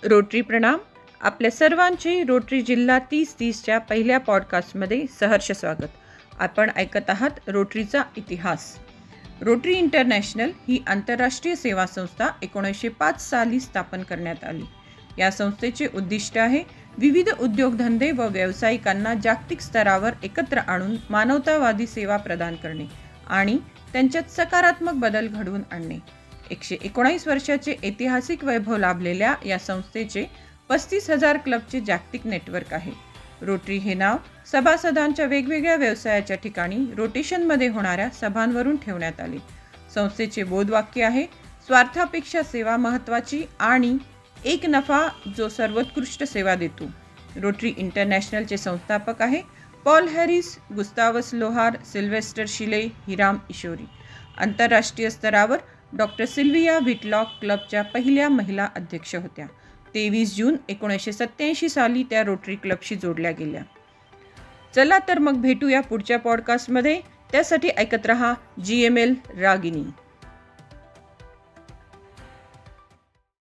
Rotary प्रणाम. आपल्या सर्वांचे रोटरी जिल्हा 30-30च्या पहिल्या पॉडकास्टमध्ये सहर्ष स्वागत. आपण ऐकत आहात रोटरीचा इतिहास. रोटरी इंटरनॅशनल ही आंतरराष्ट्रीय सेवा संस्था 1905 साली स्थापन करण्यात आली. या संस्थेचे उद्दिष्ट आहे विविध उद्योगधंदे व व्यावसायिकांना जागतिक स्तरावर एकत्र आणून मानवतावादी सेवा प्रदान करणे आणि त्यांच्यात सकारात्मक बदल घडवून आणणे. 119 वर्षाचे ऐतिहासिक वैभव लाभलेल्या या संस्थेचे 35,000 क्लबचे जागतिक नेटवर्क आहे. रोटरी हे नाव सभासदांच्या वेगवेगळ्या व्यवसायाच्या ठिकाणी रोटेशनमध्ये होणाऱ्या सभांवरून ठेवण्यात आले. संस्थेचे बोधवाक्य आहे, स्वार्थापेक्षा सेवा महत्त्वाची आणि एक नफा जो सर्वोत्कृष्ट सेवा देतो. रोटरी इंटरनॅशनलचे संस्थापक आहे पॉल हॅरिस, गुस्तावस लोहार, सिल्वेस्टर शिले, हिराम ईशोरी. आंतरराष्ट्रीय स्तरावर डॉक्टर सिल्विया व्हिटलॉक क्लबच्या पहिल्या महिला अध्यक्ष होत्या. 23 जून 1987 साली त्या रोटरी क्लबशी जोडल्या गेल्या. चला तर मग भेटूया पुढच्या पॉडकास्टमध्ये. त्यासाठी ऐकत रहा GML रागिनी.